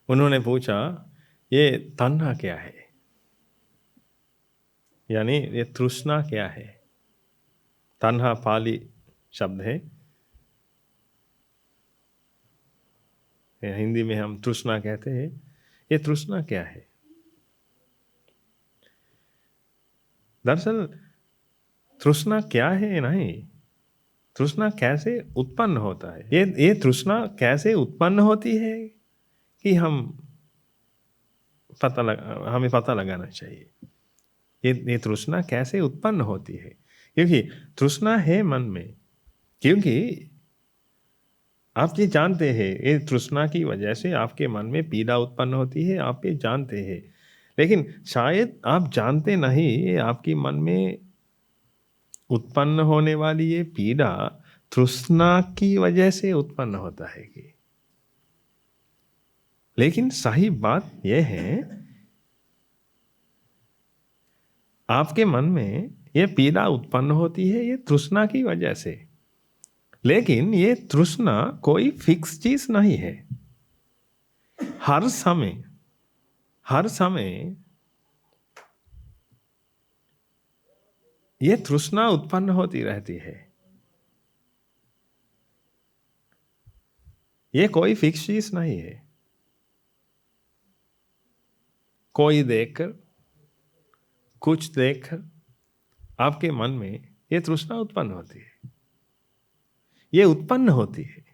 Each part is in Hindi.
उन्होंने पूछा, ये तन्हा क्या है, यानी ये तृष्णा क्या है। तन्हा पाली शब्द है, हिंदी में हम तृष्णा कहते हैं। ये तृष्णा क्या है? दरअसल तृष्णा क्या है नहीं, तृष्णा कैसे उत्पन्न होता है, ये तृष्णा कैसे उत्पन्न होती है कि हमें पता लगाना चाहिए। ये तृष्णा कैसे उत्पन्न होती है, क्योंकि तृष्णा है मन में। क्योंकि आप ये जानते हैं, ये तृष्णा की वजह से आपके मन में पीड़ा उत्पन्न होती है, आप ये जानते हैं। लेकिन शायद आप जानते नहीं, ये आपकी मन में उत्पन्न होने वाली ये पीड़ा तृष्णा की वजह से उत्पन्न होता है कि। लेकिन सही बात यह है, आपके मन में ये पीड़ा उत्पन्न होती है ये तृष्णा की वजह से। लेकिन ये तृष्णा कोई फिक्स चीज नहीं है। हर समय ये तृष्णा उत्पन्न होती रहती है। ये कोई फिक्स चीज नहीं है। कोई देखकर, कुछ देखकर आपके मन में ये तृष्णा उत्पन्न होती है, ये उत्पन्न होती है।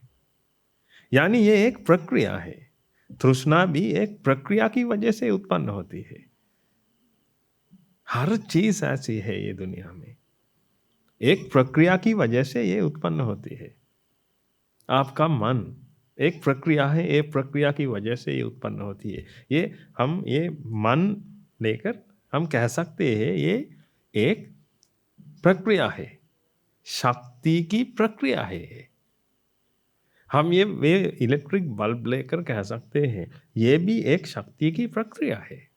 यानी ये एक प्रक्रिया है। तृष्णा भी एक प्रक्रिया की वजह से उत्पन्न होती है। हर चीज ऐसी है ये दुनिया में, एक प्रक्रिया की वजह से ये उत्पन्न होती है। आपका मन एक प्रक्रिया है, एक प्रक्रिया की वजह से ये उत्पन्न होती है। ये मन लेकर हम कह सकते हैं ये एक प्रक्रिया है, शक्ति की प्रक्रिया है। हम ये इलेक्ट्रिक बल्ब लेकर कह सकते हैं ये भी एक शक्ति की प्रक्रिया है।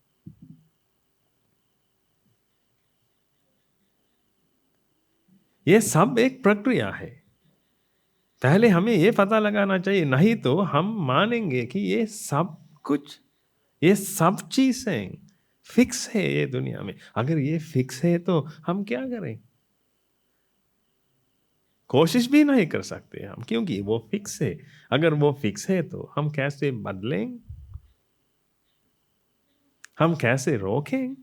ये सब एक प्रक्रिया है। पहले हमें ये पता लगाना चाहिए, नहीं तो हम मानेंगे कि ये सब कुछ, ये सब चीजें फिक्स है ये दुनिया में। अगर ये फिक्स है तो हम क्या करें? कोशिश भी नहीं कर सकते हम, क्योंकि वो फिक्स है। अगर वो फिक्स है तो हम कैसे बदलें, हम कैसे रोकें?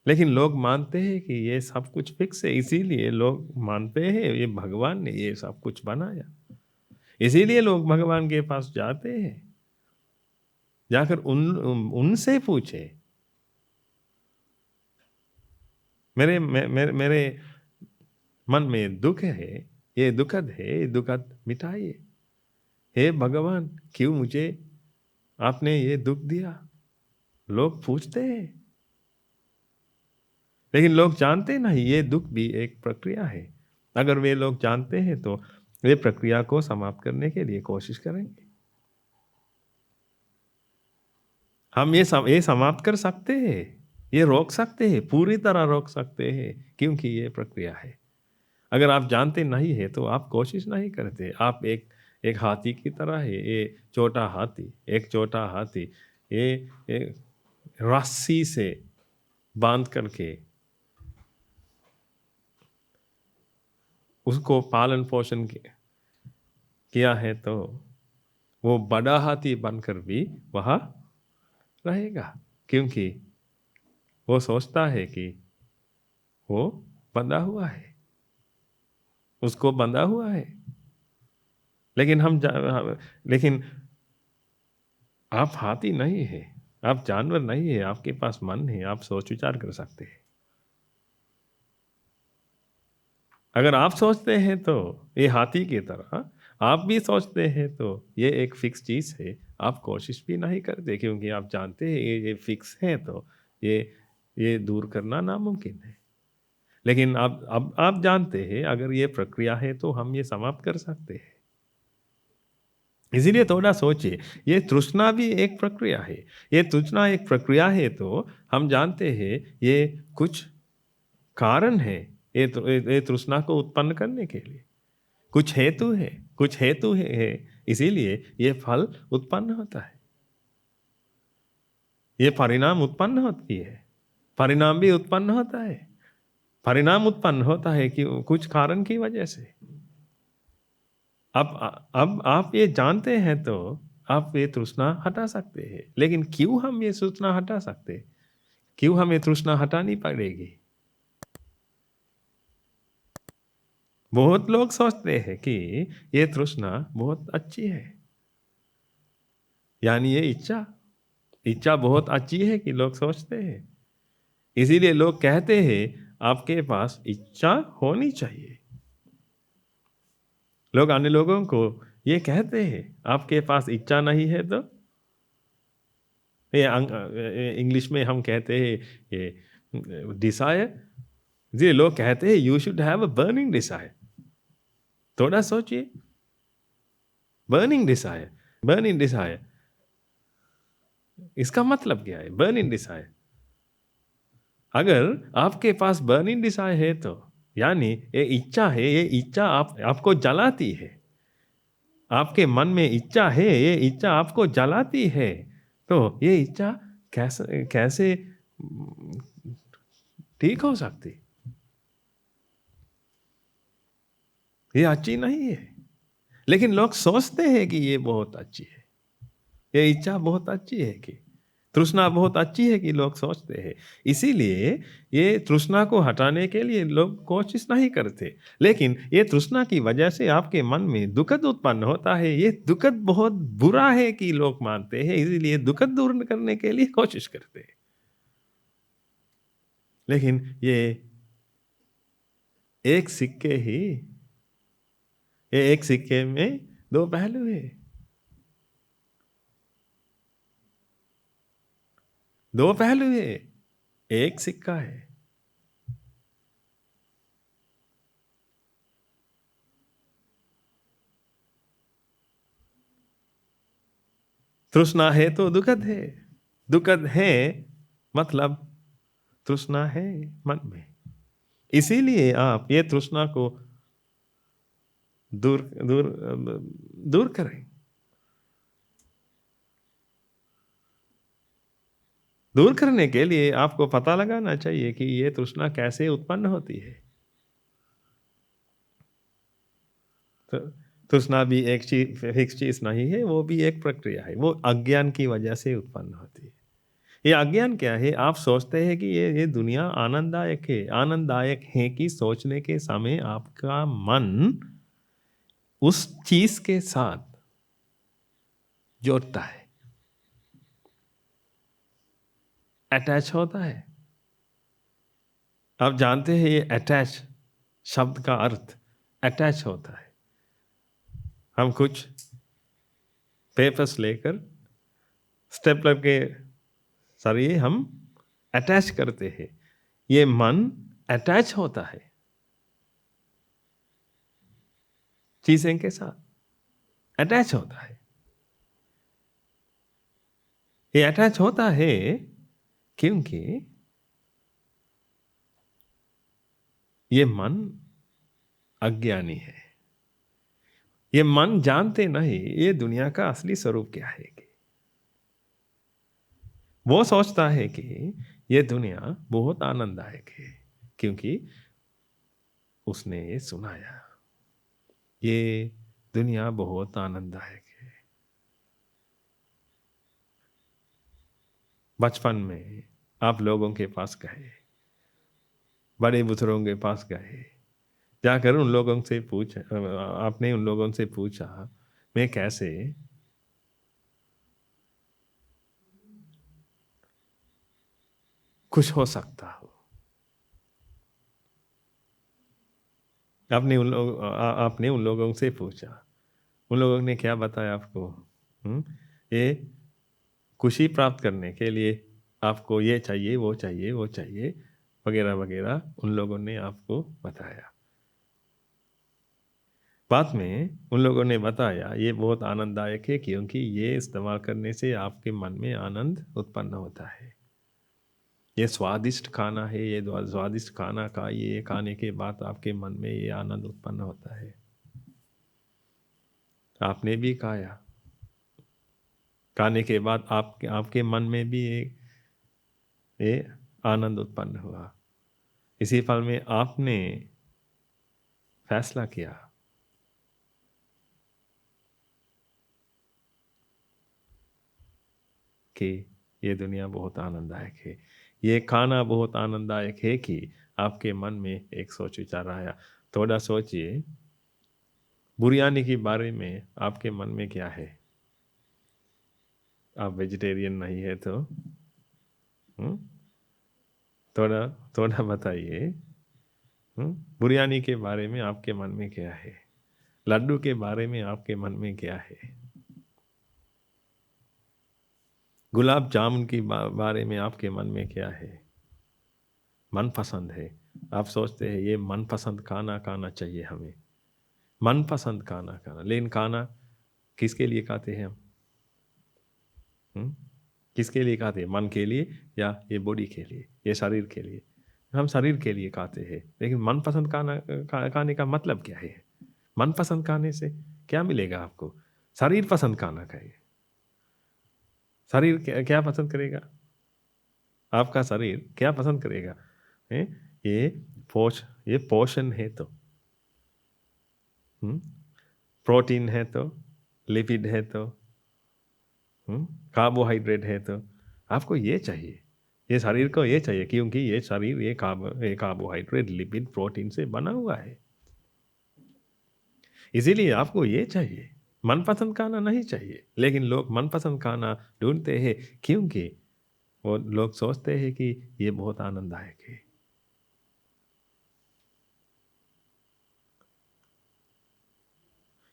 लेकिन लोग मानते हैं कि ये सब कुछ फिक्स है, इसीलिए लोग मानते हैं ये भगवान ने ये सब कुछ बनाया। इसीलिए लोग भगवान के पास जाते हैं, जाकर उनसे पूछे, मेरे मन में दुख है, ये दुखद है, ये दुखद मिटाइए। हे भगवान, क्यों मुझे आपने ये दुख दिया? लोग पूछते हैं, लेकिन लोग जानते नहीं ये दुख भी एक प्रक्रिया है। अगर वे लोग जानते हैं तो वे प्रक्रिया को समाप्त करने के लिए कोशिश करेंगे। हम ये समाप्त कर सकते हैं, ये रोक सकते हैं, पूरी तरह रोक सकते हैं, क्योंकि ये प्रक्रिया है। अगर आप जानते नहीं है तो आप कोशिश नहीं करते। आप एक हाथी की तरह है, ये छोटा हाथी, एक छोटा हाथी, ये रस्सी से बांध करके उसको पालन पोषण किया है तो वो बड़ा हाथी बनकर भी वहाँ रहेगा, क्योंकि वो सोचता है कि वो बंधा हुआ है, उसको बंधा हुआ है। लेकिन लेकिन आप हाथी नहीं है, आप जानवर नहीं है, आपके पास मन है, आप सोच विचार कर सकते हैं। अगर आप सोचते हैं तो ये हाथी की तरह आप भी सोचते हैं तो ये एक फिक्स चीज है, आप कोशिश भी नहीं करते, क्योंकि आप जानते हैं ये फिक्स है तो ये ये दूर करना नामुमकिन है। लेकिन अब आप जानते हैं अगर ये प्रक्रिया है तो हम ये समाप्त कर सकते हैं। इसीलिए थोड़ा सोचिए, ये तृष्णा भी एक प्रक्रिया है। ये तृष्णा एक प्रक्रिया है तो हम जानते हैं ये कुछ कारण है, ये तृष्णा को उत्पन्न करने के लिए कुछ हेतु है, कुछ हेतु है इसीलिए ये फल उत्पन्न होता है, ये परिणाम उत्पन्न होती है, परिणाम भी उत्पन्न होता है। परिणाम उत्पन्न होता है कि कुछ कारण की वजह से। अब आप ये जानते हैं तो आप ये तृष्णा हटा सकते हैं। लेकिन क्यों हम ये तृष्णा हटा सकते? क्यों हमें तृष्णा हटानी पड़ेगी? बहुत लोग सोचते हैं कि ये तृष्णा बहुत अच्छी है, यानी ये इच्छा इच्छा बहुत अच्छी है कि लोग सोचते हैं। इसीलिए लोग कहते हैं आपके पास इच्छा होनी चाहिए। लोग अन्य लोगों को ये कहते हैं आपके पास इच्छा नहीं है तो ये इंग्लिश में हम कहते हैं ये डिजायर। जी, लोग कहते हैं you should have a burning desire. थोड़ा सोचिए, बर्निंग डिजायर, बर्निंग डिजायर इसका मतलब क्या है? बर्निंग डिजायर, अगर आपके पास बर्निंग डिजायर है तो यानी ये इच्छा है, ये इच्छा आपको जलाती है। आपके मन में इच्छा है, ये इच्छा आपको जलाती है। तो ये इच्छा कैसे कैसे ठीक हो सकती? ये अच्छी नहीं है। लेकिन लोग सोचते हैं कि ये बहुत अच्छी है, ये इच्छा बहुत अच्छी है, कि तृष्णा बहुत अच्छी है, कि लोग सोचते हैं। इसीलिए ये तृष्णा को हटाने के लिए लोग कोशिश नहीं करते। लेकिन ये तृष्णा की वजह से आपके मन में दुखद उत्पन्न होता है। ये दुखद बहुत बुरा है कि लोग मानते हैं, इसीलिए दुखद दूर करने के लिए कोशिश करते हैं। लेकिन ये एक सिक्के ही, ये एक सिक्के में दो पहलू है। दो पहलू है, एक सिक्का है। तृष्णा है तो दुखद है, दुखद है मतलब तृष्णा है मन में। इसीलिए आप ये तृष्णा को दूर दूर दूर करें। दूर करने के लिए आपको पता लगाना चाहिए कि ये तृष्णा कैसे उत्पन्न होती है। तो तृष्णा भी एक चीज फिक्स चीज नहीं है, वो भी एक प्रक्रिया है। वो अज्ञान की वजह से उत्पन्न होती है। ये अज्ञान क्या है? आप सोचते हैं कि ये दुनिया आनंददायक है। आनंददायक है कि सोचने के समय आपका मन उस चीज के साथ जोड़ता है, अटैच होता है। आप जानते हैं ये अटैच शब्द का अर्थ अटैच होता है। हम कुछ पेपर्स लेकर स्टेपलर के जरिए हम अटैच करते हैं। ये मन अटैच होता है चीजें के साथ, अटैच होता है। ये अटैच होता है क्योंकि ये मन अज्ञानी है। ये मन जानते नहीं ये दुनिया का असली स्वरूप क्या है। कि वो सोचता है कि ये दुनिया बहुत आनंददायक है क्योंकि उसने सुनाया ये दुनिया बहुत आनंददायक है। बचपन में आप लोगों के पास गए, बड़े बुजुर्गों के पास गए, जाकर उन लोगों से आपने उन लोगों से पूछा मैं कैसे खुश हो सकता हूं। आपने उन लोगों से पूछा, उन लोगों ने क्या बताया आपको? ये खुशी प्राप्त करने के लिए आपको ये चाहिए, वो चाहिए, वो चाहिए, वगैरह वगैरह उन लोगों ने आपको बताया। बाद में उन लोगों ने बताया ये बहुत आनंददायक है क्योंकि ये इस्तेमाल करने से आपके मन में आनंद उत्पन्न होता है। ये स्वादिष्ट खाना है, ये स्वादिष्ट खाना खाइए, खाने के बाद आपके मन में ये आनंद उत्पन्न होता है। आपने भी खाया, खाने के बाद आपके आपके मन में भी ये आनंद उत्पन्न हुआ। इसी फल में आपने फैसला किया कि ये दुनिया बहुत आनंददायक है, ये खाना बहुत आनंददायक है, कि आपके मन में एक सोच विचार आया। थोड़ा सोचिए, बिरयानी के बारे में आपके मन में क्या है? आप वेजिटेरियन नहीं है तो हम्म? थोड़ा थोड़ा बताइए। बिरयानी के बारे में आपके मन में क्या है? लड्डू के बारे में आपके मन में क्या है? गुलाब जामुन के बारे में आपके मन में क्या है? मनपसंद है। आप सोचते हैं ये मनपसंद खाना खाना चाहिए हमें, मनपसंद खाना खाना। लेकिन खाना किसके लिए खाते हैं हम? हम्म? किसके लिए खाते हैं? मन के लिए या ये बॉडी के लिए, ये शरीर के लिए? हम शरीर के लिए खाते हैं, लेकिन मनपसंद खाना खाने का मतलब क्या है? मनपसंद खाने से क्या मिलेगा आपको? शरीर पसंद खाना खाइए। शरीर क्या क्या पसंद करेगा? आपका शरीर क्या पसंद करेगा? हैं? ये पोष ये पोषण है तो, हम्म? प्रोटीन है तो, लिपिड है तो, कार्बोहाइड्रेट है तो, आपको ये चाहिए। ये शरीर को ये चाहिए, क्योंकि ये शरीर ये कार्बोहाइड्रेट, लिपिड, प्रोटीन से बना हुआ है। इसीलिए आपको ये चाहिए। मनपसंद खाना नहीं चाहिए, लेकिन लोग मनपसंद खाना ढूंढते हैं, क्योंकि वो लोग सोचते हैं कि ये बहुत आनंददायक है।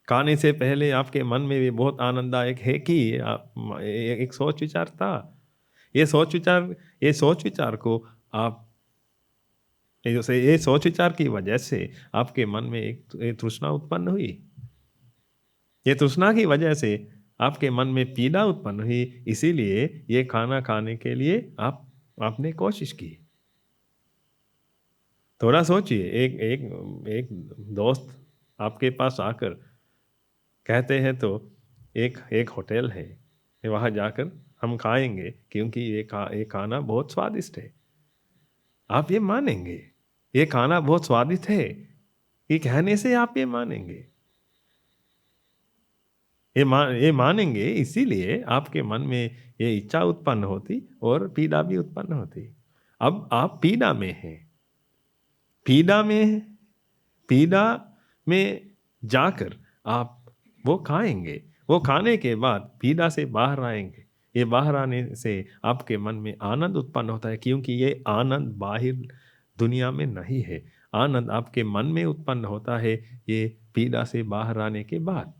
खाने से पहले आपके मन में भी बहुत आनंददायक है कि एक सोच विचार था। ये सोच विचार ये सोच विचार को आप ये सोच विचार की वजह से आपके मन में एक तृष्णा उत्पन्न हुई। ये तृष्णा की वजह से आपके मन में पीड़ा उत्पन्न हुई। इसीलिए ये खाना खाने के लिए आपने कोशिश की। थोड़ा सोचिए, एक एक एक दोस्त आपके पास आकर कहते हैं तो एक एक होटल है, वहाँ जाकर हम खाएंगे, क्योंकि ये खाना बहुत स्वादिष्ट है। आप ये मानेंगे? ये खाना बहुत स्वादिष्ट है, ये कहने से आप ये मानेंगे? ये मानेंगे, इसीलिए आपके मन में ये इच्छा उत्पन्न होती और पीड़ा भी उत्पन्न होती। अब आप पीड़ा में हैं, पीड़ा में पीड़ा में जाकर आप वो खाएंगे। वो खाने के बाद पीड़ा से बाहर आएंगे। ये बाहर आने से आपके मन में आनंद उत्पन्न होता है, क्योंकि ये आनंद बाहर दुनिया में नहीं है। आनंद आपके मन में उत्पन्न होता है, ये पीड़ा से बाहर आने के बाद।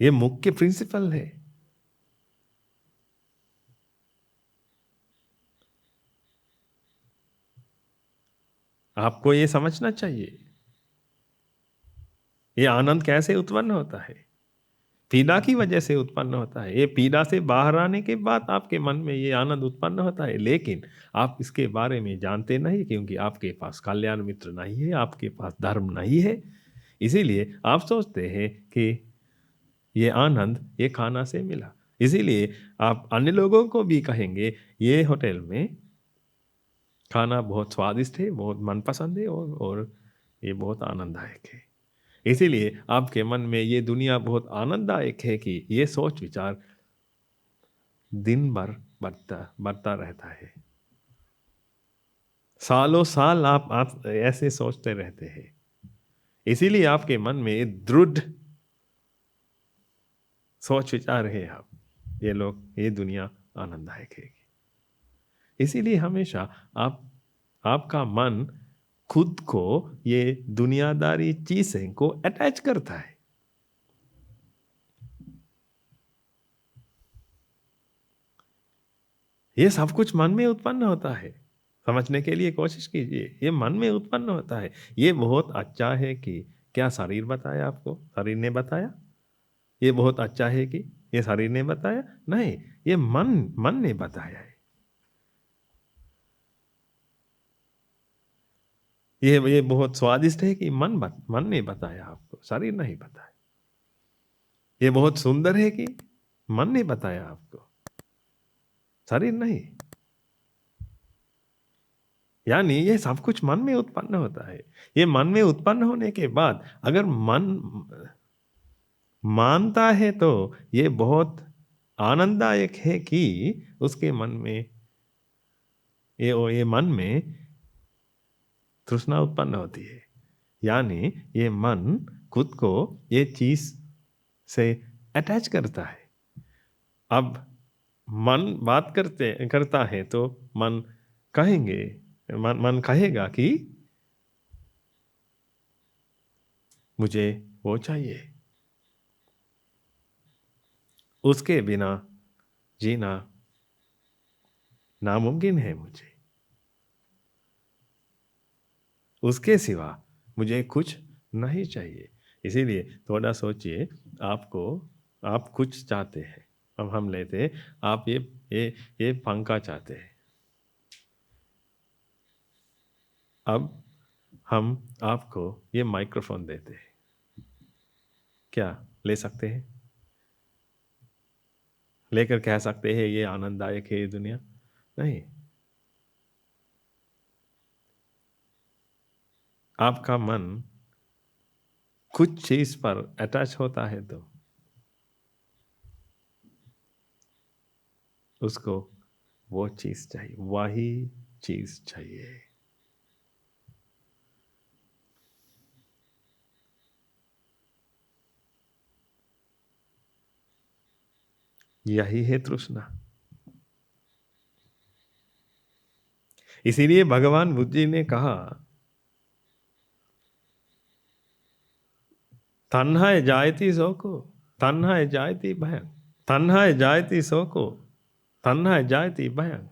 ये मुख्य प्रिंसिपल है। आपको ये समझना चाहिए, ये आनंद कैसे उत्पन्न होता है? पीड़ा की वजह से उत्पन्न होता है। ये पीड़ा से बाहर आने के बाद आपके मन में ये आनंद उत्पन्न होता है, लेकिन आप इसके बारे में जानते नहीं, क्योंकि आपके पास कल्याण मित्र नहीं है, आपके पास धर्म नहीं है। इसीलिए आप सोचते हैं कि ये आनंद ये खाना से मिला। इसीलिए आप अन्य लोगों को भी कहेंगे ये होटल में खाना बहुत स्वादिष्ट है, बहुत मनपसंद है, और ये बहुत आनंददायक है। इसीलिए आपके मन में ये दुनिया बहुत आनंददायक है, कि ये सोच विचार दिन भर बढ़ता बढ़ता रहता है। सालों साल आप ऐसे सोचते रहते हैं। इसीलिए आपके मन में दृढ़ सोच विचार है, आप ये दुनिया आनंददायक है। इसीलिए हमेशा आप आपका मन खुद को ये दुनियादारी चीजें को अटैच करता है। ये सब कुछ मन में उत्पन्न होता है। समझने के लिए कोशिश कीजिए, ये मन में उत्पन्न होता है। ये बहुत अच्छा है कि क्या शरीर बताया आपको? शरीर ने बताया? ये बहुत अच्छा है कि ये शरीर ने बताया? नहीं, ये मन मन ने बताया है। ये बहुत स्वादिष्ट है कि मन ने बताया आपको, शरीर नहीं बताया। ये बहुत सुंदर है कि मन ने बताया आपको, शरीर नहीं। यानी ये सब कुछ मन में उत्पन्न होता है। ये मन में उत्पन्न होने के बाद अगर मन मानता है तो ये बहुत आनंददायक है कि उसके मन में ये मन में तृष्णा उत्पन्न होती है। यानी ये मन खुद को ये चीज से अटैच करता है। अब मन बात करता है तो मन कहेंगे मन कहेगा कि मुझे वो चाहिए, उसके बिना जीना नामुमकिन है मुझे, उसके सिवा मुझे कुछ नहीं चाहिए। इसीलिए थोड़ा सोचिए, आप कुछ चाहते हैं। अब हम लेते, आप ये ये पंखा चाहते हैं। अब हम आपको ये माइक्रोफोन देते हैं, क्या ले सकते हैं? लेकर कह सकते हैं ये आनंददायक है ये दुनिया? नहीं। आपका मन कुछ चीज पर अटैच होता है तो उसको वो चीज चाहिए, वही चीज चाहिए। यही है तृष्णा। इसीलिए भगवान बुद्ध जी ने कहा, तन्हाए जायती सोको, तन्हाए जायती भयं, तन्हाए जायती सोको, तन्हाए जायती भयं।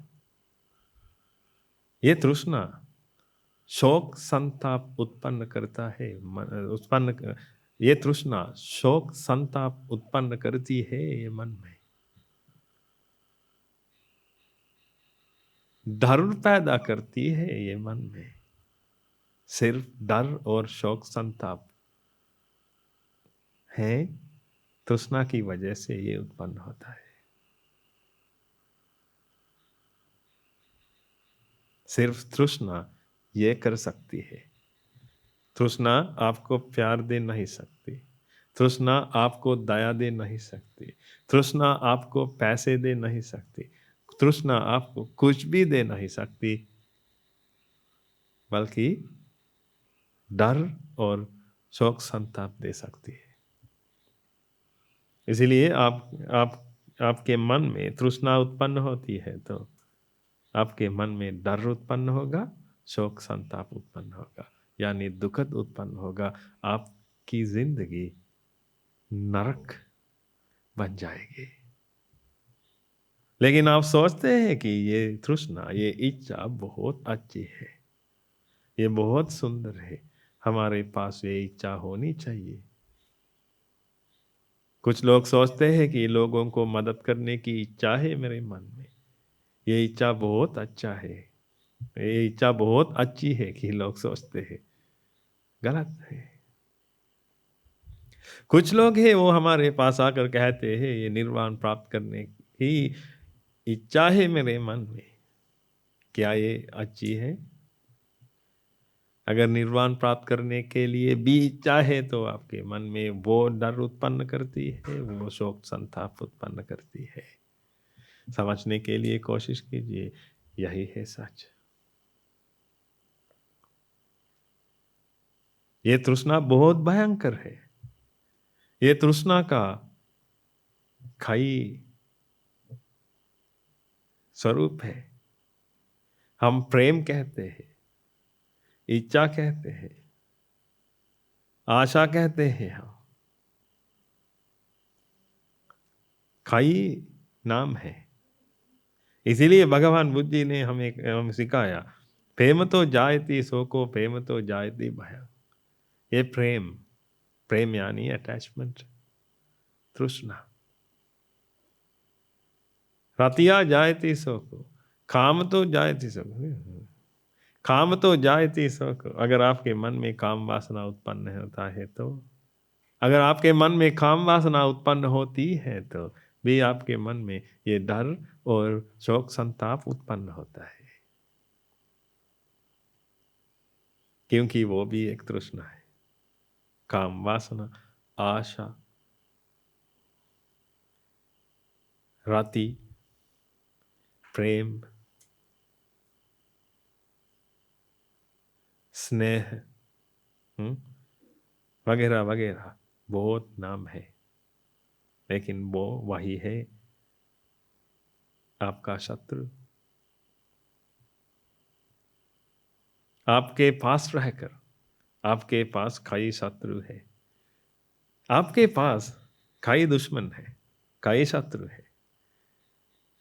ये तृष्णा शोक संताप उत्पन्न करता है। ये तृष्णा शोक संताप उत्पन्न करती है ये मन में, डर पैदा करती है ये मन में। सिर्फ डर और शोक संताप है, तृष्णा की वजह से ये उत्पन्न होता है। सिर्फ तृष्णा ये कर सकती है। तृष्णा आपको प्यार दे नहीं सकती, तृष्णा आपको दया दे नहीं सकती, तृष्णा आपको पैसे दे नहीं सकती, तृष्णा आपको कुछ भी दे नहीं सकती, बल्कि डर और शोक संताप दे सकती है। इसीलिए आप आपके मन में तृष्णा उत्पन्न होती है तो आपके मन में डर उत्पन्न होगा, शोक संताप उत्पन्न होगा, यानी दुखद उत्पन्न होगा। आपकी जिंदगी नरक बन जाएगी। लेकिन आप सोचते हैं कि ये तृष्णा, ये इच्छा बहुत अच्छी है, ये बहुत सुंदर है, हमारे पास ये इच्छा होनी चाहिए। कुछ लोग सोचते हैं कि लोगों को मदद करने की इच्छा है मेरे मन में, ये इच्छा बहुत अच्छा है, ये इच्छा बहुत अच्छी है कि लोग सोचते हैं। गलत है। कुछ लोग हैं वो हमारे पास आकर कहते हैं ये निर्वाण प्राप्त करने की इच्छा है मेरे मन में, क्या ये अच्छी है? अगर निर्वाण प्राप्त करने के लिए भी इच्छा है तो आपके मन में वो डर उत्पन्न करती है, वो शोक संताप उत्पन्न करती है। समझने के लिए कोशिश कीजिए, यही है सच। ये तृष्णा बहुत भयंकर है। ये तृष्णा का खाई स्वरूप है। हम प्रेम कहते हैं, इच्छा कहते हैं, आशा कहते हैं, हम खाई नाम है। इसीलिए भगवान बुद्ध जी ने हमें सिखाया, प्रेम तो जायती सो को प्रेम तो जायती भय। ये प्रेम, प्रेम यानी अटैचमेंट, तृष्णा। रतिया जायती सो को, काम तो जायती सो को। काम तो जायति सुख। अगर आपके मन में काम वासना उत्पन्न होता है तो, अगर आपके मन में काम वासना उत्पन्न होती है तो भी आपके मन में ये डर और शोक संताप उत्पन्न होता है, क्योंकि वो भी एक तृष्णा है। काम वासना, आशा, रति, प्रेम, स्नेह, वगैरह वगैरह बहुत नाम है, लेकिन वो वही है आपका शत्रु। आपके पास रहकर आपके पास कई शत्रु है, आपके पास कई दुश्मन है, कई शत्रु है।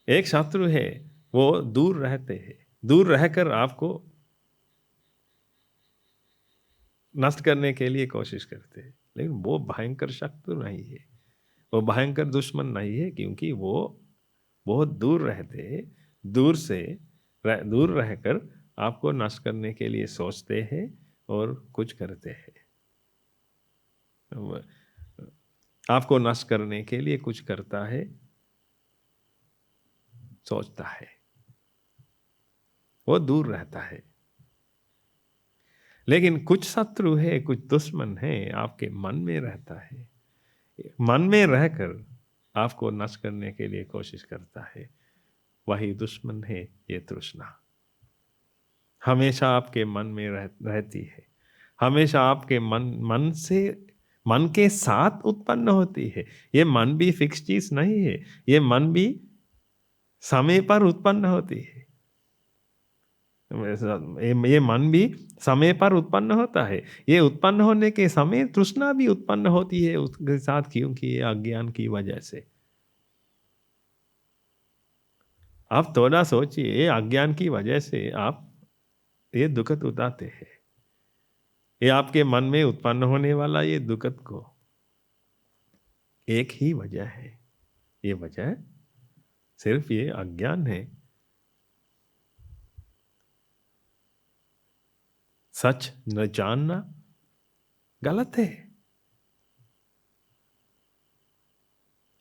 एक शत्रु है वो दूर रहते हैं, दूर रहकर आपको नष्ट करने के लिए कोशिश करते हैं, लेकिन वो भयंकर शत्रु नहीं है, वो भयंकर दुश्मन नहीं है, क्योंकि वो बहुत दूर रहते हैं। दूर रहकर आपको नष्ट करने के लिए सोचते हैं और कुछ करते हैं। आपको नष्ट करने के लिए कुछ करता है, सोचता है, वो दूर रहता है। लेकिन कुछ शत्रु है, कुछ दुश्मन है आपके मन में रहता है, मन में रहकर आपको नष्ट करने के लिए कोशिश करता है। वही दुश्मन है ये तृष्णा, हमेशा आपके मन में रहती है, हमेशा आपके मन के साथ उत्पन्न होती है। ये मन भी फिक्स चीज नहीं है, ये मन भी समय पर उत्पन्न होती है। ये मन भी समय पर उत्पन्न होता है। ये उत्पन्न होने के समय तृष्णा भी उत्पन्न होती है उसके साथ, क्योंकि ये अज्ञान की वजह से। आप थोड़ा सोचिए, अज्ञान की वजह से आप ये दुखद उठाते हैं। ये आपके मन में उत्पन्न होने वाला ये दुखद को एक ही वजह है, ये वजह सिर्फ ये अज्ञान है। सच न जानना गलत है,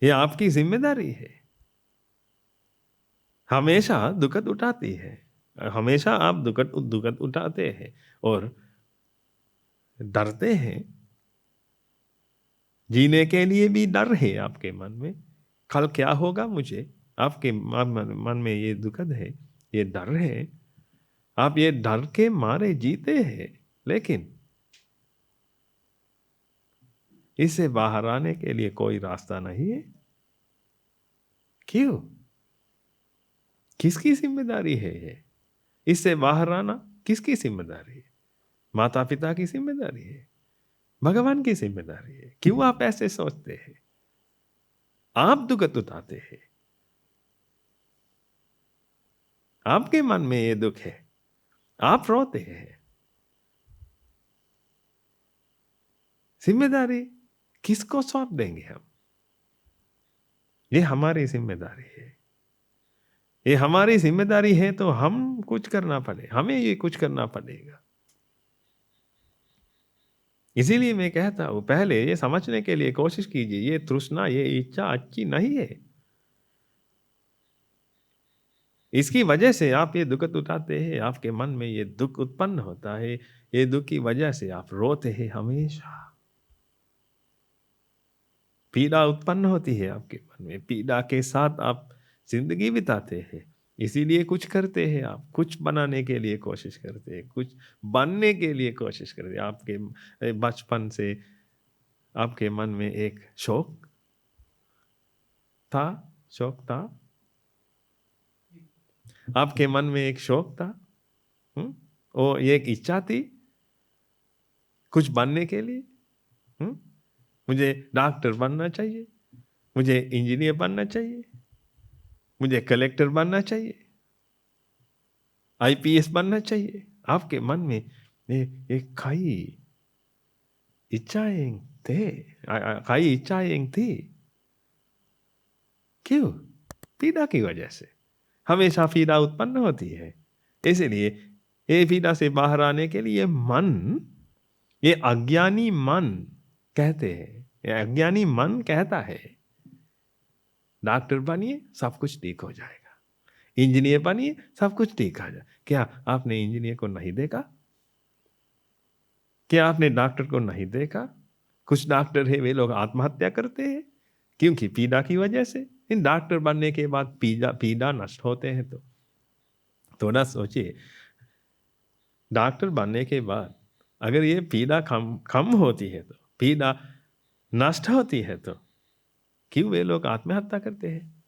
ये आपकी जिम्मेदारी है। हमेशा दुखद उठाती है, हमेशा आप दुखद उठाते हैं और डरते हैं। जीने के लिए भी डर है आपके मन में, कल क्या होगा मुझे, आपके मन में ये दुखद है, ये डर है। आप ये डर के मारे जीते हैं, लेकिन इससे बाहर आने के लिए कोई रास्ता नहीं है। क्यों? किसकी जिम्मेदारी है ये? इससे बाहर आना किसकी जिम्मेदारी है? माता पिता की जिम्मेदारी है, भगवान की जिम्मेदारी है। क्यों आप ऐसे सोचते हैं? आप दुखत उठाते हैं, आपके मन में ये दुख है, आप रोते हैं। जिम्मेदारी किसको सौंप देंगे हम? ये हमारी जिम्मेदारी है, ये हमारी जिम्मेदारी है, तो हम कुछ करना पड़े, हमें ये कुछ करना पड़ेगा। इसीलिए मैं कहता हूं, पहले ये समझने के लिए कोशिश कीजिए, ये तृष्णा, ये इच्छा अच्छी नहीं है। इसकी वजह से आप ये दुखत उठाते हैं, आपके मन में ये दुख उत्पन्न होता है। ये दुख की वजह से आप रोते हैं, हमेशा पीड़ा उत्पन्न होती है आपके मन में, पीड़ा के साथ आप जिंदगी बिताते हैं। इसीलिए कुछ करते हैं, आप कुछ बनाने के लिए कोशिश करते हैं, कुछ बनने के लिए कोशिश करते हैं। आपके बचपन से आपके मन में एक था शौक था, आपके मन में एक शौक था, और एक इच्छा थी कुछ बनने के लिए। मुझे डॉक्टर बनना चाहिए, मुझे इंजीनियर बनना चाहिए, मुझे कलेक्टर बनना चाहिए, आईपीएस बनना चाहिए। आपके मन में एक इच्छाएं कई इच्छाएं थी। क्यों? पीड़ा की वजह से हमेशा पीड़ा उत्पन्न होती है। इसलिए ये पीड़ा से बाहर आने के लिए मन, ये अज्ञानी मन कहते हैं, ये अज्ञानी मन कहता है डॉक्टर बनिए सब कुछ ठीक हो जाएगा, इंजीनियर बनिए सब कुछ ठीक हो जाएगा। क्या आपने इंजीनियर को नहीं देखा? क्या आपने डॉक्टर को नहीं देखा? कुछ डॉक्टर है वे लोग आत्महत्या करते हैं क्योंकि पीड़ा की वजह से। इन डॉक्टर बनने के बाद पीड़ा नष्ट होते हैं तो थोड़ा सोचिए, डॉक्टर बनने के बाद अगर ये पीड़ा कम होती है तो, पीड़ा नष्ट होती है तो क्यों वे लोग आत्महत्या करते हैं?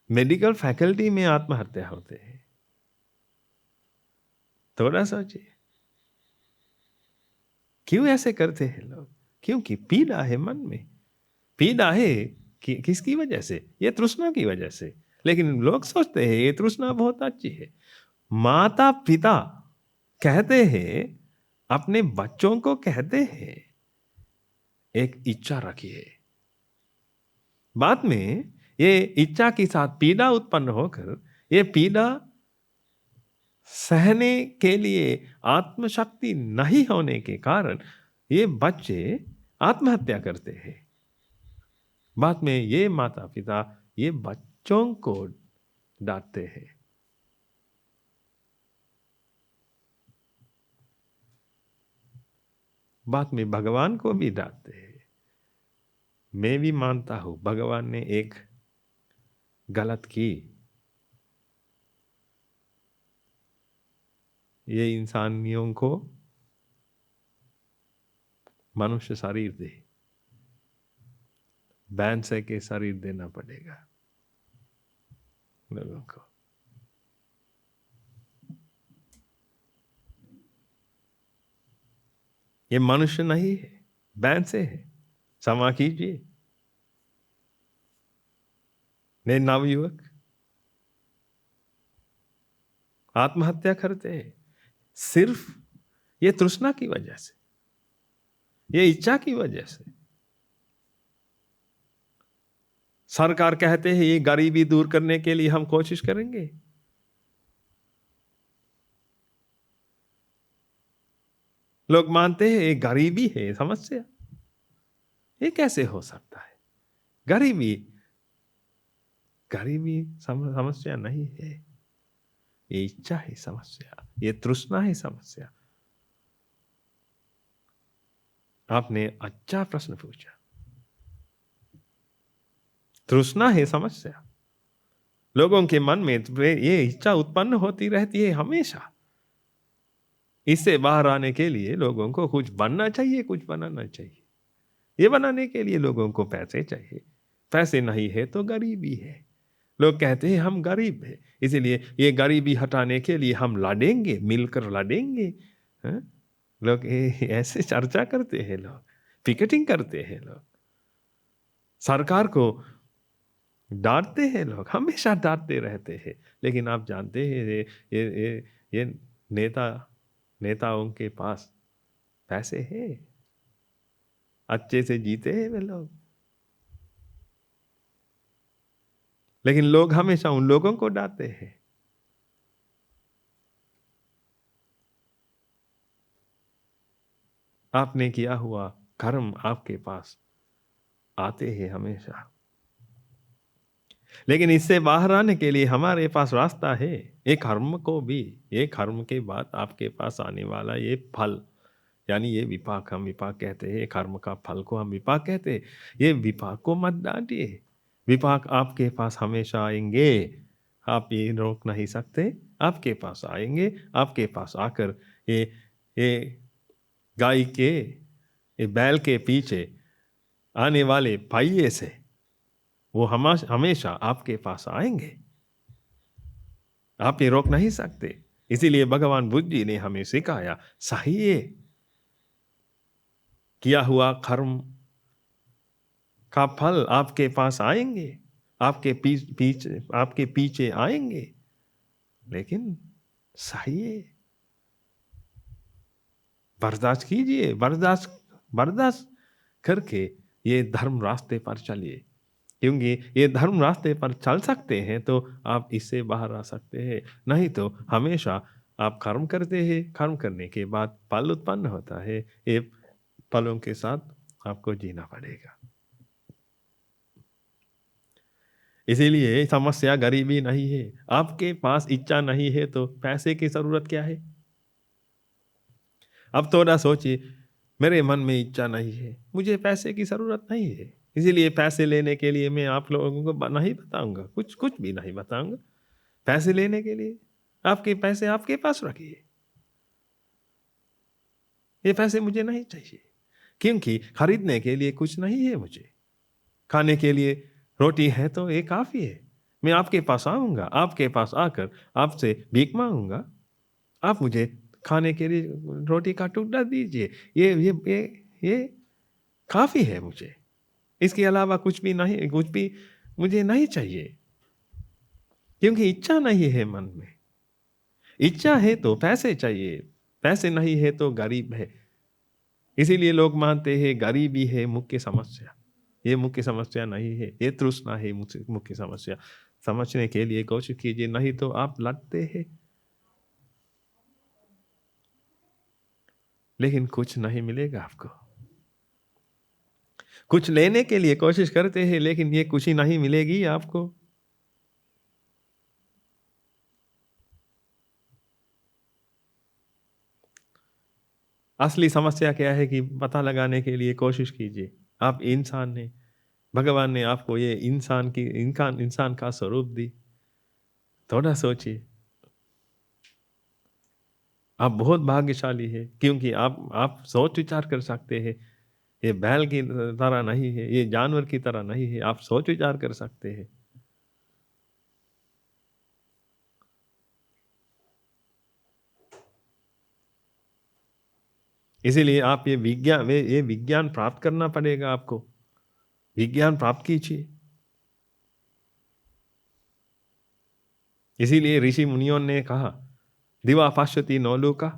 मेडिकल फैकल्टी में आत्महत्या होते हैं। थोड़ा सोचिए क्यों ऐसे करते हैं लोग? क्योंकि पीड़ा है मन में, पीड़ा है कि किसकी वजह से? ये तृष्णा की वजह से। लेकिन लोग सोचते हैं ये तृष्णा बहुत अच्छी है। माता पिता कहते हैं, अपने बच्चों को कहते हैं एक इच्छा रखिए, बाद में ये इच्छा के साथ पीड़ा उत्पन्न होकर ये पीड़ा सहने के लिए आत्मशक्ति नहीं होने के कारण ये बच्चे आत्महत्या करते हैं। बाद में ये माता पिता ये बच्चों को डांटते हैं। बाद में भगवान को भी डांटते हैं। मैं भी मानता हूं भगवान ने एक गलत की, ये इंसानियों को मनुष्य शरीर दे, बैंसे के शरीर देना पड़ेगा लोगों को। ये मनुष्य नहीं है, बैंसे है। क्षमा कीजिए। ने नवयुवक आत्महत्या करते हैं सिर्फ ये तृष्णा की वजह से, ये इच्छा की वजह से। सरकार कहते हैं ये गरीबी दूर करने के लिए हम कोशिश करेंगे। लोग मानते हैं ये गरीबी है समस्या। ये कैसे हो सकता है? गरीबी समस्या नहीं है, ये इच्छा है समस्या, ये तृष्णा है समस्या। आपने अच्छा प्रश्न पूछा। तृष्णा है समस्या। लोगों के मन में ये इच्छा उत्पन्न होती रहती है हमेशा। इससे बाहर आने के लिए लोगों को कुछ बनना चाहिए, कुछ बनाना चाहिए। ये बनाने के लिए लोगों को पैसे चाहिए। पैसे नहीं है तो गरीबी है। लोग कहते हैं हम गरीब हैं, इसीलिए ये गरीबी हटाने के लिए हम लड़ेंगे, मिलकर लड़ेंगे। हाँ? लोग ऐसे चर्चा करते हैं, लोग पिकेटिंग करते हैं, लोग सरकार को डांटते हैं, लोग हमेशा डांटते रहते हैं। लेकिन आप जानते हैं ये नेताओं के पास पैसे हैं, अच्छे से जीते हैं वे लोग। लेकिन लोग हमेशा उन लोगों को डांटते हैं। आपने किया हुआ कर्म आपके पास आते हैं हमेशा। लेकिन इससे बाहर आने के लिए हमारे पास रास्ता है। एक कर्म को भी, एक कर्म के बाद आपके पास आने वाला ये फल, यानी ये विपाक, हम विपाक कहते हैं, कर्म का फल को हम विपाक कहते हैं। ये विपाक को मत डांटिए। विपाक आपके पास हमेशा आएंगे, आप ये रोक नहीं सकते। आपके पास आएंगे, आपके पास आकर ये गाय के, ये बैल के पीछे आने वाले पहिए से वो हमेशा आपके पास आएंगे। आप ये रोक नहीं सकते। इसीलिए भगवान बुद्ध जी ने हमें सिखाया, सहिए किया हुआ कर्म का फल आपके पास आएंगे, आपके पीछे आएंगे। लेकिन सहिए, बर्दाश्त कीजिए, बर्दाश्त करके ये धर्म रास्ते पर चलिए। क्योंकि ये धर्म रास्ते पर चल सकते हैं तो आप इससे बाहर आ सकते हैं, नहीं तो हमेशा आप कर्म करते हैं, कर्म करने के बाद फल उत्पन्न होता है। ये फलों के साथ आपको जीना पड़ेगा। इसीलिए समस्या गरीबी नहीं है। आपके पास इच्छा नहीं है तो पैसे की ज़रूरत क्या है? अब थोड़ा सोचिए, मेरे मन में इच्छा नहीं है, मुझे पैसे की ज़रूरत नहीं है। इसीलिए पैसे लेने के लिए मैं आप लोगों को नहीं बताऊँगा, कुछ भी नहीं बताऊँगा। पैसे लेने के लिए आपके पैसे आपके पास रखिए। ये पैसे मुझे नहीं चाहिए, क्योंकि खरीदने के लिए कुछ नहीं है मुझे। खाने के लिए रोटी है तो ये काफ़ी है। मैं आपके पास आऊँगा, आपके पास आकर आपसे भीख माँगूँगा, आप मुझे खाने के लिए रोटी का टुकड़ा दीजिए। ये काफ़ी है मुझे। इसके अलावा कुछ भी नहीं, कुछ भी मुझे नहीं चाहिए, क्योंकि इच्छा नहीं है मन में। इच्छा है तो पैसे चाहिए, पैसे नहीं है तो गरीब है। इसीलिए लोग मानते हैं गरीबी है मुख्य समस्या। ये मुख्य समस्या नहीं है, ये तृष्णा है मुख्य मुख्य समस्या। समझने के लिए कोशिश कीजिए, नहीं तो आप लड़ते हैं, लेकिन कुछ नहीं मिलेगा आपको। कुछ लेने के लिए कोशिश करते हैं, लेकिन ये खुशी नहीं मिलेगी आपको। असली समस्या क्या है कि पता लगाने के लिए कोशिश कीजिए। आप इंसान हैं, भगवान ने आपको ये इंसान का स्वरूप दी। थोड़ा सोचिए, आप बहुत भाग्यशाली हैं, क्योंकि आप सोच विचार कर सकते हैं। ये बैल की तरह नहीं है, ये जानवर की तरह नहीं है, आप सोच विचार कर सकते हैं। इसीलिए आप ये विज्ञान प्राप्त करना पड़ेगा आपको। विज्ञान प्राप्त कीजिए। इसीलिए ऋषि मुनियों ने कहा, दिवा पश्यति नौलूका,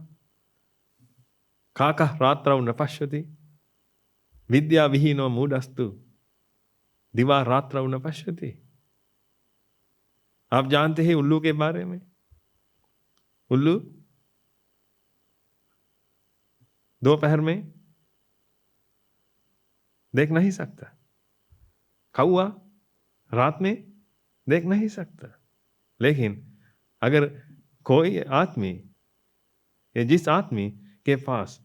काकः रात्रौ न पश्यति, विद्या विहीनो मूढ़स्तु, दिवा रात्रौ न पश्यति। आप जानते हैं उल्लू के बारे में? उल्लू दोपहर में देख नहीं सकता। कौआ रात में देख नहीं सकता। लेकिन अगर कोई आदमी या जिस आदमी के पास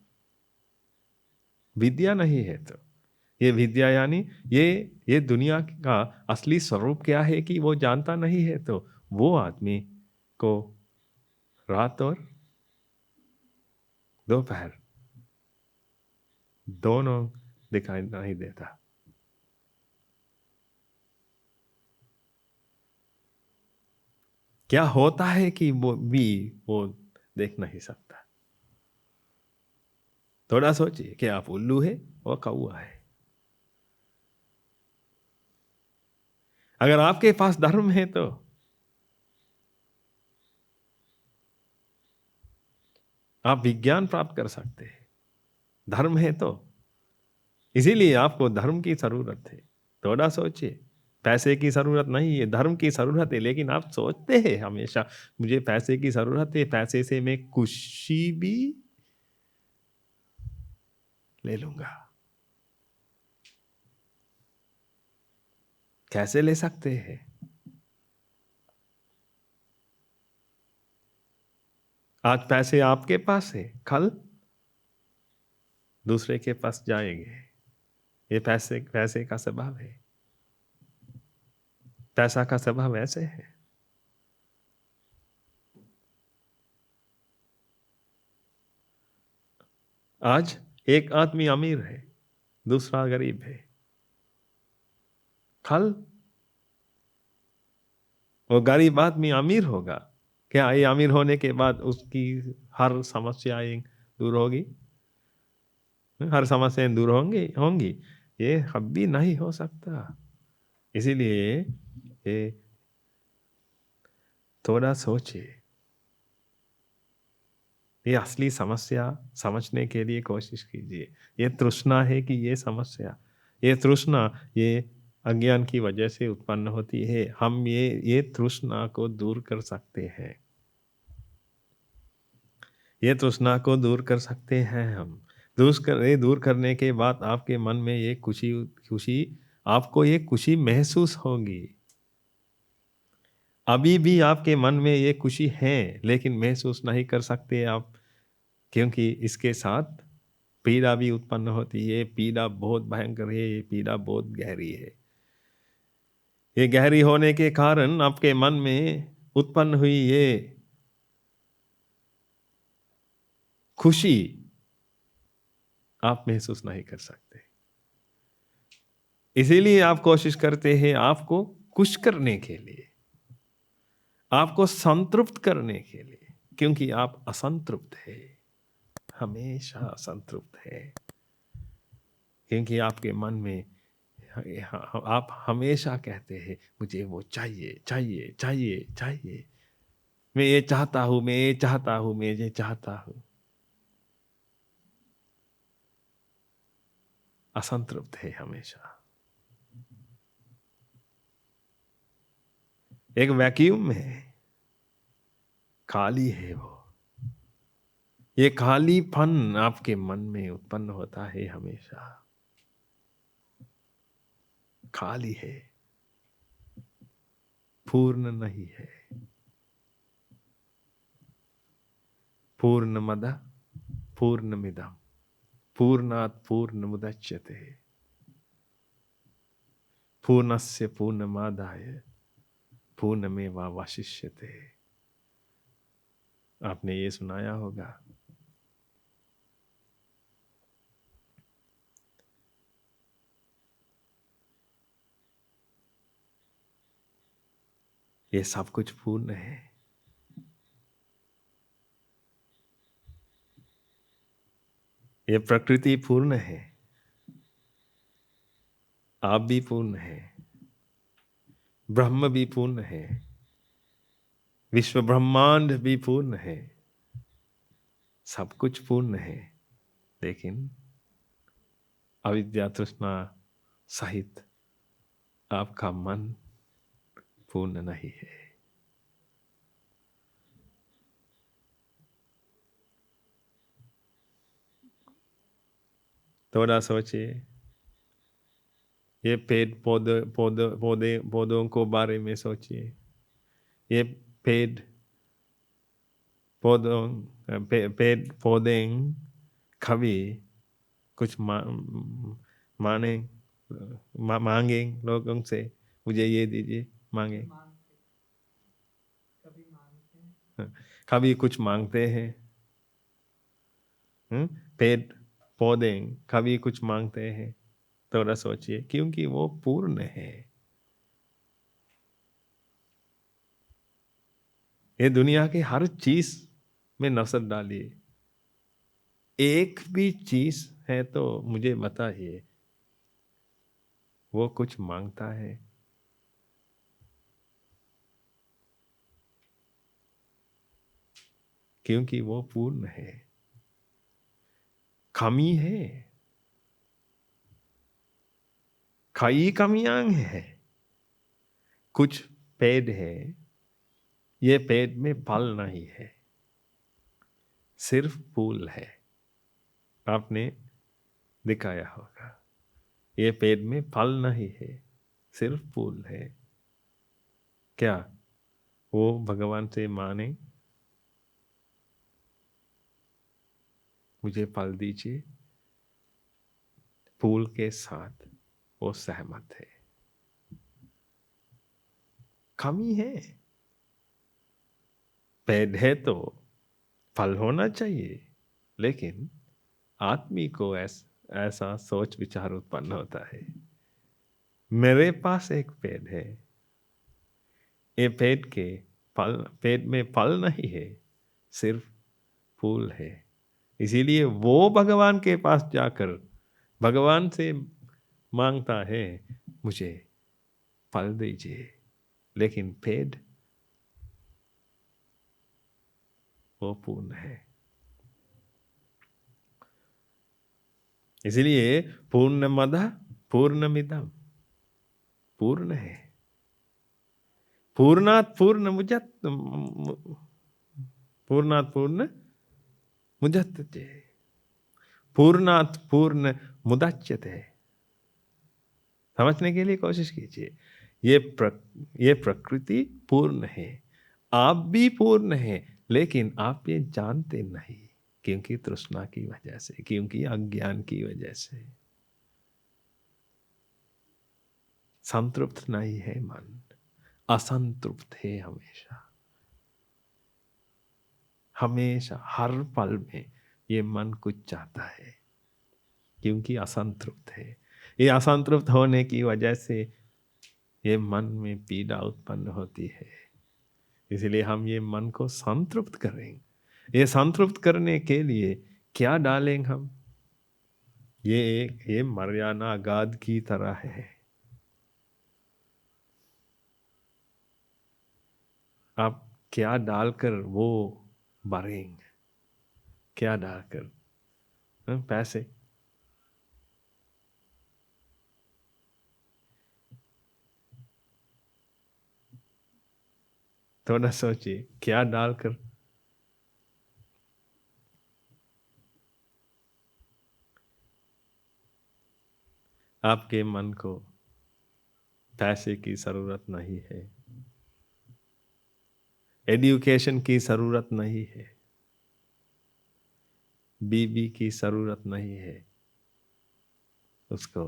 विद्या नहीं है, तो ये विद्या यानी ये दुनिया का असली स्वरूप क्या है कि वो जानता नहीं है, तो वो आदमी को रात और दोपहर दोनों दिखाई नहीं देता। क्या होता है कि वो देख नहीं सकता। थोड़ा सोचिए कि आप उल्लू है और कौआ है। अगर आपके पास धर्म है तो आप विज्ञान प्राप्त कर सकते हैं। धर्म है तो इसीलिए आपको धर्म की जरूरत है। थोड़ा सोचिए, पैसे की जरूरत नहीं है, धर्म की जरूरत है। लेकिन आप सोचते हैं हमेशा, मुझे पैसे की जरूरत है, पैसे से मैं खुशी भी ले लूंगा। कैसे ले सकते हैं? आज पैसे आपके पास है, कल दूसरे के पास जाएंगे। ये पैसे पैसे का स्वभाव है। पैसा का स्वभाव ऐसे है। आज एक आदमी अमीर है, दूसरा गरीब है। कल वो गरीब आदमी अमीर होगा, क्या ये अमीर होने के बाद उसकी हर समस्याएं दूर होगी? हर समस्याएं दूर होंगी होंगी? ये कभी नहीं हो सकता। इसीलिए ये थोड़ा सोचिए। ये असली समस्या समझने के लिए कोशिश कीजिए। ये तृष्णा है कि ये समस्या, ये तृष्णा ये अज्ञान की वजह से उत्पन्न होती है। हम ये तृष्णा को दूर कर सकते हैं। ये तृष्णा को दूर कर सकते हैं हम। दूर करने के बाद आपके मन में ये खुशी खुशी आपको ये खुशी महसूस होगी। अभी भी आपके मन में ये खुशी है, लेकिन महसूस नहीं कर सकते आप, क्योंकि इसके साथ पीड़ा भी उत्पन्न होती है। पीड़ा बहुत भयंकर है, ये पीड़ा बहुत गहरी है। ये गहरी होने के कारण आपके मन में उत्पन्न हुई ये खुशी आप महसूस नहीं कर सकते। इसीलिए आप कोशिश करते हैं आपको खुश करने के लिए, आपको संतृप्त करने के लिए, क्योंकि आप असंतृप्त है, हमेशा असंतृप्त है, क्योंकि आपके मन में आप हमेशा कहते हैं मुझे वो चाहिए चाहिए चाहिए चाहिए, मैं ये चाहता हूं, मैं ये चाहता हूं, मैं ये चाहता हूं। असंतृप्त है हमेशा, एक वैक्यूम है, खाली है वो। ये खालीपन आपके मन में उत्पन्न होता है हमेशा, खाली है, पूर्ण नहीं है। पूर्णमद पूर्णमिदं पूर्णात् पूर्णमुदच्यते पूर्णस्य पूर्णमादाय पूर्णमेवावशिष्यते। आपने ये सुनाया होगा। ये सब कुछ पूर्ण है। ये प्रकृति पूर्ण है, आप भी पूर्ण है, ब्रह्म भी पूर्ण है, विश्व ब्रह्मांड भी पूर्ण है, सब कुछ पूर्ण है। लेकिन अविद्या तृष्णा सहित आपका मन पूर्ण नहीं है। थोड़ा सोचिए, ये पेड़ पौधे पौधे पौधे पौधों को बारे में सोचिए। ये पेड़ पौधों पेड़ पौधे कभी कुछ माने मांगे लोगों से, मुझे ये दीजिए, मांगे कभी कुछ मांगते हैं। पेड़ पौधे कभी कुछ मांगते हैं। थोड़ा सोचिए, क्योंकि वो पूर्ण है। ये दुनिया की हर चीज में नजर डालिए, एक भी चीज है तो मुझे बताइए वो कुछ मांगता है? क्योंकि वो पूर्ण है। कमी है, कई कमियां हैं। कुछ पेड़ है, ये पेड़ में फल नहीं है, सिर्फ फूल है। आपने दिखाया होगा, ये पेड़ में फल नहीं है, सिर्फ फूल है। क्या वो भगवान से माने मुझे फल दीजिए? फूल के साथ वो सहमत है। कमी है। पेड़ है तो फल होना चाहिए, लेकिन आदमी को ऐसा सोच विचार उत्पन्न होता है, मेरे पास एक पेड़ है, ये पेड़ में फल नहीं है, सिर्फ फूल है। इसीलिए वो भगवान के पास जाकर भगवान से मांगता है मुझे फल दीजिए, लेकिन पेड़ वो पूर्ण है। इसलिए पूर्णमद पूर्णमिदम पूर्ण है। पूर्णात पूर्ण मुझत पूर्णात पूर्ण मुदच्यते, पूर्णात् पूर्ण मुदच्यते। समझने के लिए कोशिश कीजिए। ये प्रकृति पूर्ण है, आप भी पूर्ण हैं, लेकिन आप ये जानते नहीं, क्योंकि तृष्णा की वजह से, क्योंकि अज्ञान की वजह से। संतृप्त नहीं है मन, असंतृप्त है हमेशा। हमेशा हर पल में ये मन कुछ चाहता है, क्योंकि असंतृप्त है। ये असंतृप्त होने की वजह से ये मन में पीड़ा उत्पन्न होती है। इसलिए हम ये मन को संतृप्त करेंगे। ये संतृप्त करने के लिए क्या डालेंगे हम? ये मर्याना गाद की तरह है। आप क्या डालकर वो भरेंगे? क्या डालकर? पैसे। थोड़ा सोचिए, क्या डालकर? आपके मन को पैसे की जरूरत नहीं है, एजुकेशन की जरूरत नहीं है, बीबी की जरूरत नहीं है, उसको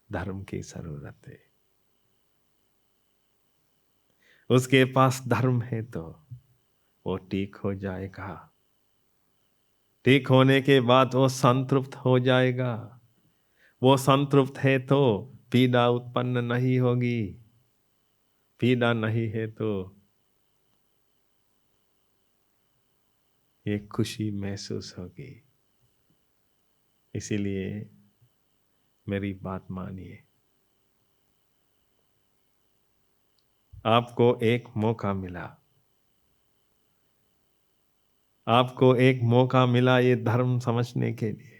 धर्म की जरूरत है। उसके पास धर्म है तो वो ठीक हो जाएगा। ठीक होने के बाद वो संतृप्त हो जाएगा। वो संतृप्त है तो पीड़ा उत्पन्न नहीं होगी। पीड़ा नहीं है तो ये खुशी महसूस होगी। इसीलिए मेरी बात मानिए। आपको एक मौका मिला, आपको एक मौका मिला ये धर्म समझने के लिए।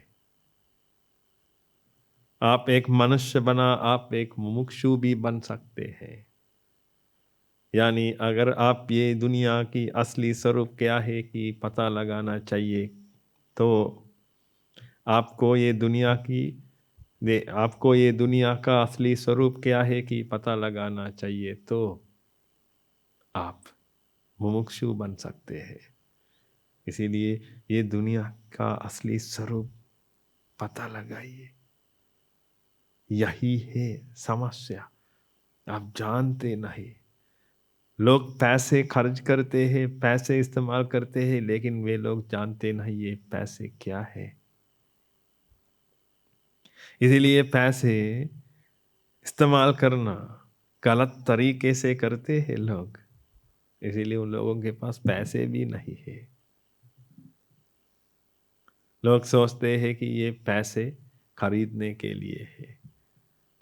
आप एक मनुष्य बना, आप एक मुमुक्षु भी बन सकते हैं। यानी अगर आप ये दुनिया की असली स्वरूप क्या है कि पता लगाना चाहिए, तो आपको ये दुनिया का असली स्वरूप क्या है कि पता लगाना चाहिए, तो आप मुमुक्षु बन सकते हैं। इसीलिए ये दुनिया का असली स्वरूप पता लगाइए। यही है समस्या, आप जानते नहीं। लोग पैसे खर्च करते हैं, पैसे इस्तेमाल करते हैं, लेकिन वे लोग जानते नहीं ये पैसे क्या है। इसीलिए पैसे इस्तेमाल करना गलत तरीके से करते हैं लोग। इसीलिए उन लोगों के पास पैसे भी नहीं है। लोग सोचते हैं कि ये पैसे खरीदने के लिए है,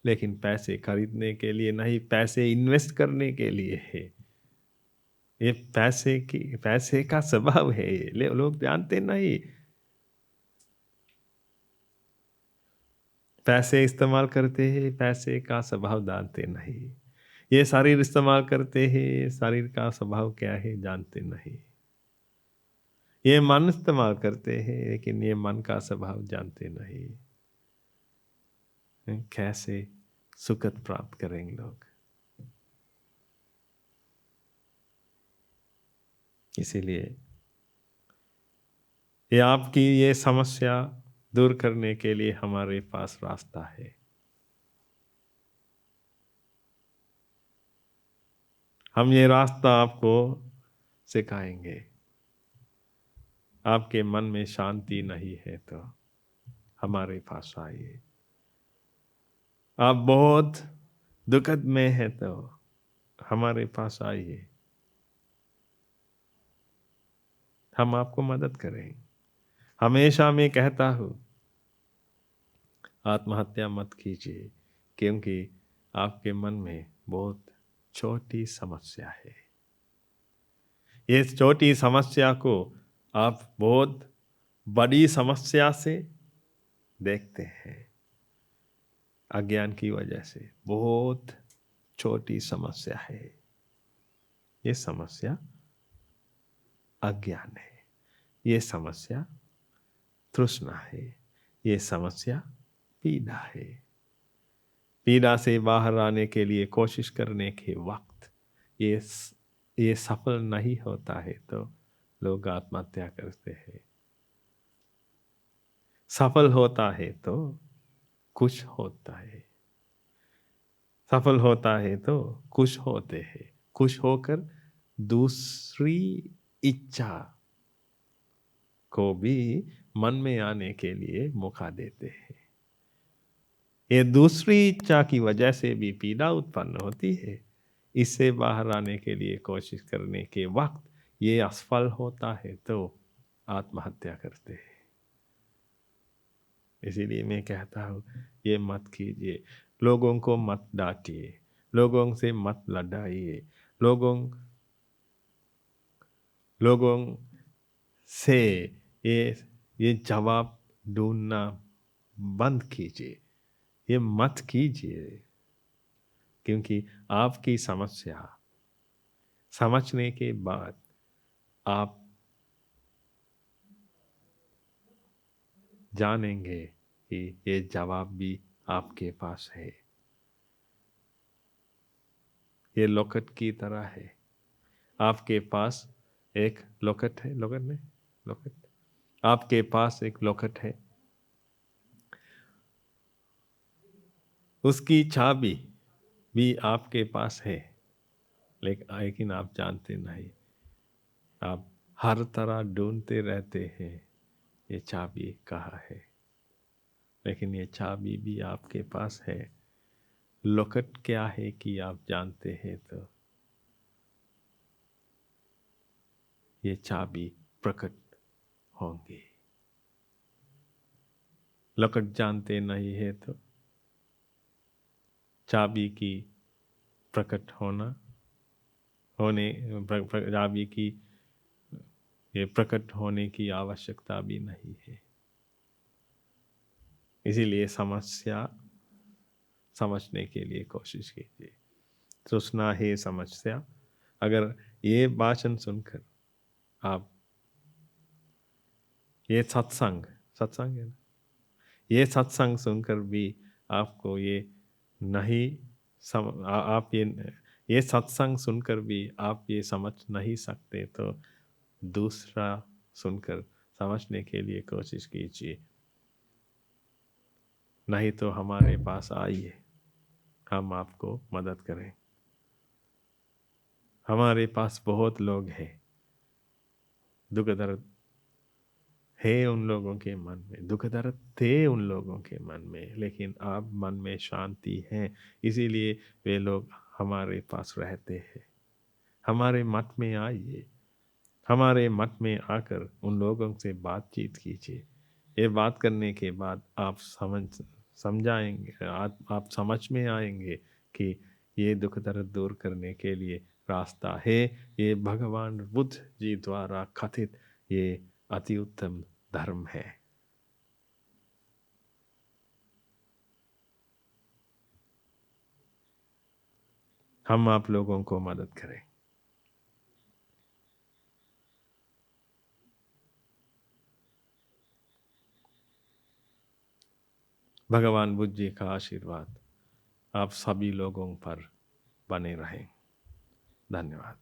लेकिन पैसे खरीदने के लिए नहीं, पैसे इन्वेस्ट करने के लिए है। ये पैसे का स्वभाव है, लोग जानते नहीं। पैसे इस्तेमाल करते हैं, पैसे का स्वभाव जानते नहीं। ये शरीर इस्तेमाल करते हैं, शरीर का स्वभाव क्या है जानते नहीं। ये मन इस्तेमाल करते हैं, लेकिन ये मन का स्वभाव जानते नहीं। कैसे सुखद प्राप्त करेंगे लोग? इसीलिए ये आपकी ये समस्या दूर करने के लिए हमारे पास रास्ता है। हम ये रास्ता आपको सिखाएंगे। आपके मन में शांति नहीं है तो हमारे पास आइए। आप बहुत दुखद में है तो हमारे पास आइए, हम आपको मदद करेंगे। हमेशा मैं कहता हूँ, आत्महत्या मत कीजिए, क्योंकि आपके मन में बहुत छोटी समस्या है। ये छोटी समस्या को आप बहुत बड़ी समस्या से देखते हैं। अज्ञान की वजह से बहुत छोटी समस्या है। ये समस्या अज्ञान है। ये समस्या तृष्णा है, ये समस्या पीड़ा है। पीड़ा से बाहर आने के लिए कोशिश करने के वक्त ये सफल नहीं होता है तो लोग आत्महत्या करते हैं। सफल होता है तो खुश होता है, सफल होता है तो खुश होते हैं, खुश होकर दूसरी इच्छा को भी मन में आने के लिए मौका देते हैं। ये दूसरी इच्छा की वजह से भी पीड़ा उत्पन्न होती है। इससे बाहर आने के लिए कोशिश करने के वक्त ये असफल होता है तो आत्महत्या करते हैं। इसीलिए मैं कहता हूँ ये मत कीजिए, लोगों को मत डांटिए, लोगों से मत लड़ाइए, लोगों लोगों से ये ये जवाब ढूंढना बंद कीजिए, ये मत कीजिए। क्योंकि आपकी समस्या समझने के बाद आप जानेंगे कि ये जवाब भी आपके पास है। ये लोकट की तरह है, आपके पास एक लोकट है, लोकट नहीं, लोकट, आपके पास एक लोकट है, उसकी चाबी भी आपके पास है, लेकिन आप जानते नहीं। आप हर तरह ढूंढते रहते हैं ये चाबी कहाँ है, लेकिन ये चाबी भी आपके पास है। लोकट क्या है कि आप जानते हैं तो ये चाबी प्रकट होंगी। लोकट जानते नहीं है तो चाबी की प्रकट होना होने चाबी की ये प्रकट होने की आवश्यकता भी नहीं है। इसीलिए समस्या समझने के लिए कोशिश कीजिए। तृष्णा है समस्या। अगर ये भाषण सुनकर आप ये सत्संग सत्संग है ना, ये सत्संग सुनकर भी आपको ये नहीं आप ये सत्संग सुनकर भी आप ये समझ नहीं सकते तो दूसरा सुनकर समझने के लिए कोशिश कीजिए। नहीं तो हमारे पास आइए, हम आपको मदद करें। हमारे पास बहुत लोग हैं, दुख दर्द है उन लोगों के मन में, दुख दर्द थे उन लोगों के मन में, लेकिन अब मन में शांति है, इसीलिए वे लोग हमारे पास रहते हैं। हमारे मत में आइए, हमारे मत में आकर उन लोगों से बातचीत कीजिए। ये बात करने के बाद आप समझाएंगे, आप समझ में आएंगे कि ये दुख दर्द दूर करने के लिए रास्ता है। ये भगवान बुद्ध जी द्वारा कथित ये अति उत्तम धर्म है। हम आप लोगों को मदद करें। भगवान बुद्ध जी का आशीर्वाद आप सभी लोगों पर बने रहें। धन्यवाद।